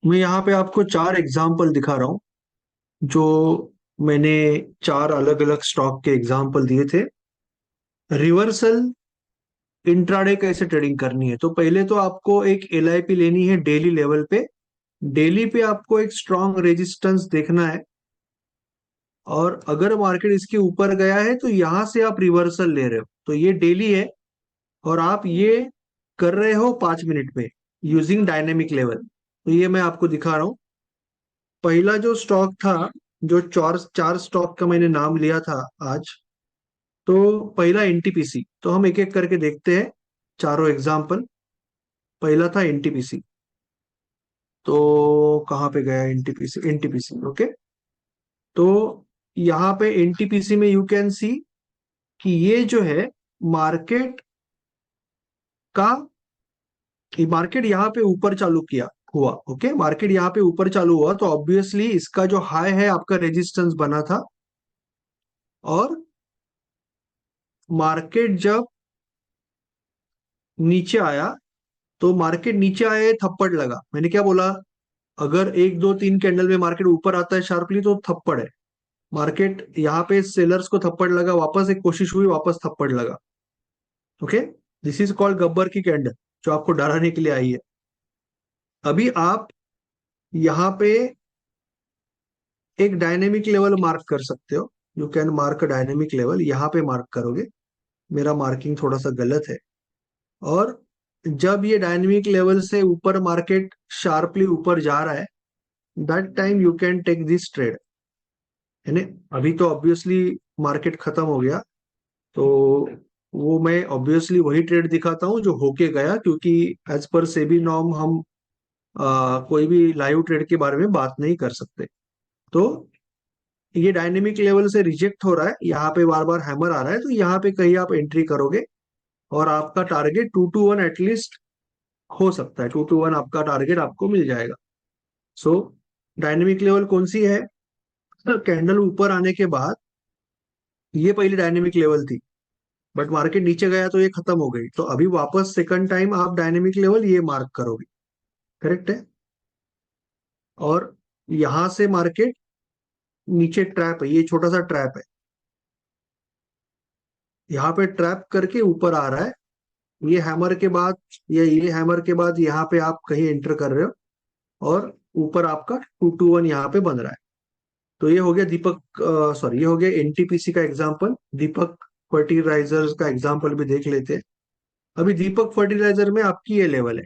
मैं यहाँ पे आपको चार एग्जाम्पल दिखा रहा हूँ जो मैंने चार अलग अलग स्टॉक के एग्जाम्पल दिए थे। रिवर्सल इंट्राडे कैसे ट्रेडिंग करनी है, तो पहले तो आपको एक एलआईपी लेनी है डेली लेवल पे। डेली पे आपको एक स्ट्रॉन्ग रेजिस्टेंस देखना है, और अगर मार्केट इसके ऊपर गया है तो यहां से आप रिवर्सल ले रहे हो, तो ये डेली है। और आप ये कर रहे हो 5 मिनट में यूजिंग डायनेमिक लेवल। तो ये मैं आपको दिखा रहा हूँ। पहला जो स्टॉक था, जो चार चार स्टॉक का मैंने नाम लिया था आज, तो पहला एनटीपीसी। तो हम एक एक करके देखते हैं चारों एग्जाम्पल। पहला था एनटीपीसी। तो कहाँ पे गया एनटीपीसी? NTPC, okay. तो यहाँ पे एनटीपीसी में यू कैन सी कि ये जो है मार्केट का, मार्केट यहाँ पे ऊपर चालू किया हुआ, ओके। मार्केट यहाँ पे ऊपर चालू हुआ तो ऑब्वियसली इसका जो हाई है आपका रेजिस्टेंस बना था। और मार्केट जब नीचे आया, तो मार्केट नीचे आए, थप्पड़ लगा। मैंने क्या बोला? अगर एक दो तीन कैंडल में मार्केट ऊपर आता है शार्पली तो थप्पड़ है। मार्केट यहाँ पे सेलर्स को थप्पड़ लगा, वापस एक कोशिश हुई, वापस थप्पड़ लगा, okay. This is called Gabbar की कैंडल, जो आपको डराने के लिए आई है। अभी आप यहाँ पे एक डायनेमिक लेवल मार्क कर सकते हो। You can mark dynamic level, यहाँ पे मार्क करोगे। मेरा मार्किंग थोड़ा सा गलत है। और जब ये डायनेमिक लेवल से ऊपर मार्केट शार्पली ऊपर जा रहा है, that time you can take this trade, है ना। अभी तो ऑब्वियसली मार्केट खत्म हो गया, तो वो मैं ऑब्वियसली वही ट्रेड दिखाता हूँ जो होके गया, क्योंकि एज पर सेबी नॉर्म हम कोई भी लाइव ट्रेड के बारे में बात नहीं कर सकते। तो ये डायनेमिक लेवल से रिजेक्ट हो रहा है, यहाँ पे बार बार हैमर आ रहा है, तो यहाँ पे कहीं आप एंट्री करोगे। और आपका टारगेट 2 to 1 एटलीस्ट हो सकता है। 2 to 1 आपका टारगेट आपको मिल जाएगा। सो डायनेमिक लेवल कौन सी है? कैंडल ऊपर आने के बाद ये पहली डायनेमिक लेवल थी, बट मार्केट नीचे गया तो ये खत्म हो गई, तो अभी वापस सेकंड टाइम आप डायनेमिक लेवल ये मार्क करोगे। करेक्ट है। और यहां से मार्केट नीचे ट्रैप है, ये छोटा सा ट्रैप है, यहाँ पे ट्रैप करके ऊपर आ रहा है। ये हैमर के बाद, ये हैमर के बाद यहाँ पे आप कहीं एंटर कर रहे हो, और ऊपर आपका 2 to 1 यहाँ पे बन रहा है। तो ये हो गया दीपक, सॉरी, ये हो गया एनटीपीसी का एग्जांपल। दीपक फर्टिलाइजर्स का एग्जांपल भी देख लेते हैं। अभी दीपक फर्टिलाइजर में आपकी ये लेवल है,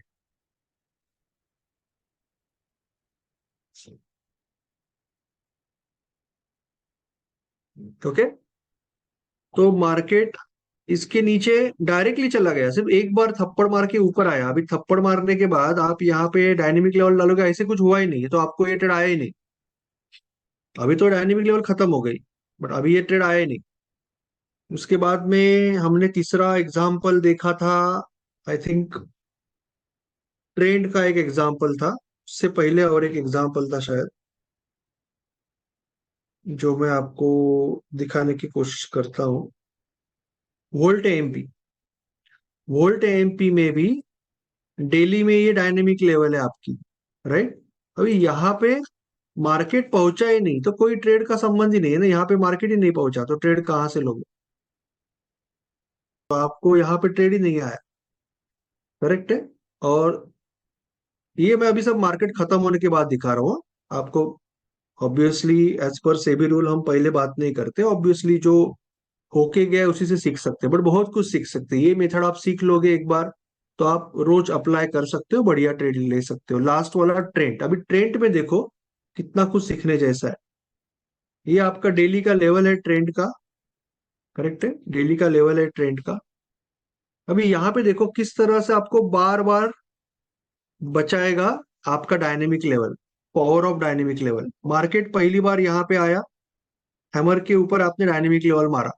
ओके। तो मार्केट इसके नीचे डायरेक्टली चला गया, सिर्फ एक बार थप्पड़ मार के ऊपर आया। अभी थप्पड़ मारने के बाद आप यहाँ पे डायनेमिक लेवल डालोगे, ऐसे कुछ हुआ ही नहीं, तो आपको ये ट्रेड आया ही नहीं। अभी तो डायनेमिक लेवल खत्म हो गई, बट अभी ये ट्रेड आया ही नहीं। उसके बाद में हमने तीसरा एग्जाम्पल देखा था, आई थिंक ट्रेंड का एक एग्जाम्पल था। उससे पहले और एक एग्जाम्पल था शायद, जो मैं आपको दिखाने की कोशिश करता हूँ। Volt AMP. वोल्ट एएमपी में भी डेली में ये डायनेमिक लेवल है आपकी, राइट। अभी यहाँ पे मार्केट पहुंचा ही नहीं, तो कोई ट्रेड का संबंध ही नहीं है ना, यहाँ पे मार्केट ही नहीं पहुंचा तो ट्रेड कहाँ से लोगे? तो आपको यहाँ पे ट्रेड ही नहीं आया। करेक्ट है। और ये मैं अभी सब मार्केट खत्म होने के बाद दिखा रहा हूँ आपको। Obviously as per SEBI rule हम पहले बात नहीं करते। ऑब्वियसली जो होके गया उसी से सीख सकते हैं, बट बहुत कुछ सीख सकते हैं। ये मेथड आप सीख लोगे एक बार, तो आप रोज अप्लाई कर सकते हो, बढ़िया ट्रेड ले सकते हो। लास्ट वाला ट्रेंड, अभी ट्रेंड में देखो कितना कुछ सीखने जैसा है। ये आपका डेली का लेवल है ट्रेंड का, करेक्ट है, डेली का लेवल है ट्रेंड का। अभी यहाँ पे देखो किस तरह से आपको बार बार बचाएगा आपका dynamic level, power of dynamic level. Market पहली बार यहाँ पे आया, हैमर के ऊपर आपने डायनेमिक लेवल मारा,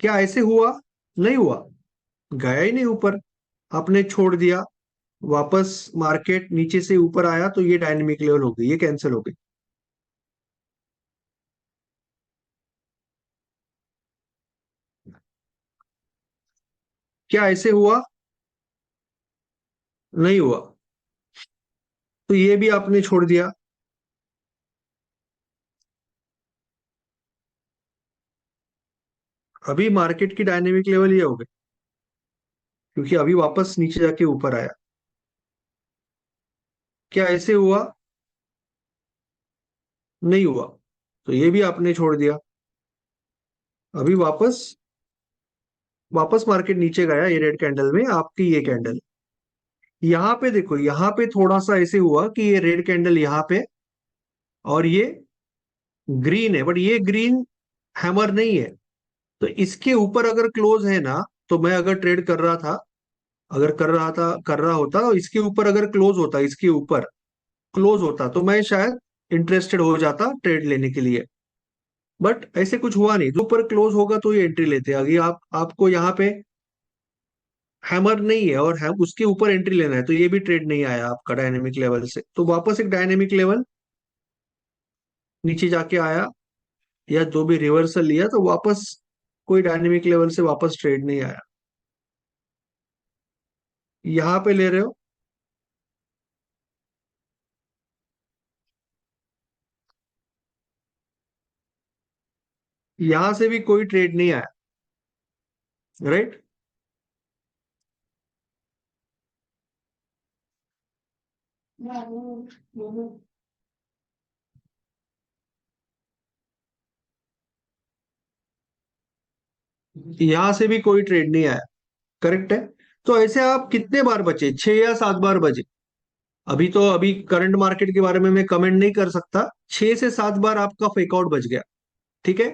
क्या ऐसे हुआ? नहीं हुआ, गया ही नहीं ऊपर, आपने छोड़ दिया। वापस मार्केट नीचे से ऊपर आया तो ये डायनेमिक लेवल हो गई, ये कैंसिल हो गई। क्या ऐसे हुआ? नहीं हुआ। तो ये भी आपने छोड़ दिया। अभी मार्केट की डायनेमिक लेवल ये हो गई, क्योंकि अभी वापस नीचे जाके ऊपर आया। क्या ऐसे हुआ? नहीं हुआ। तो ये भी आपने छोड़ दिया। अभी वापस वापस मार्केट नीचे गया, ये रेड कैंडल में आपकी ये कैंडल। यहाँ पे देखो, यहाँ पे थोड़ा सा ऐसे हुआ कि ये रेड कैंडल यहाँ पे, और ये ग्रीन है, बट ये ग्रीन हैमर नहीं है। तो इसके ऊपर अगर क्लोज है ना, तो मैं अगर ट्रेड कर रहा था, अगर कर रहा होता, और इसके ऊपर अगर क्लोज होता, इसके ऊपर क्लोज होता, तो मैं शायद इंटरेस्टेड हो जाता ट्रेड लेने के लिए। बट ऐसे कुछ हुआ नहीं, जो ऊपर क्लोज होगा तो ये एंट्री लेते हैं। अगर आपको यहाँ पे हैमर नहीं है और उसके ऊपर एंट्री लेना है, तो ये भी ट्रेड नहीं आया आपका डायनेमिक लेवल से, तो वापस एक डायनेमिक लेवल नीचे जाके आया, या जो भी रिवर्सल लिया, तो वापस कोई डायनेमिक लेवल से वापस ट्रेड नहीं आया। यहाँ पे ले रहे हो, यहां से भी कोई ट्रेड नहीं आया, राइट। यहां से भी कोई ट्रेड नहीं आया, करेक्ट है। तो ऐसे आप कितने बार बचे, 6 या 7 बार बचे। अभी तो अभी करंट मार्केट के बारे में मैं कमेंट नहीं कर सकता, 6 से 7 बार आपका फेकआउट बच गया, ठीक है।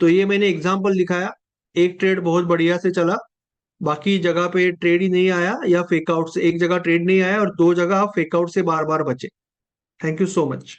तो ये मैंने एग्जांपल दिखाया, एक ट्रेड बहुत बढ़िया से चला, बाकी जगह पे ट्रेड ही नहीं आया, या फेकआउट से एक जगह ट्रेड नहीं आया और 2 जगह आप फेकआउट से बार बार बचे। Thank you so much.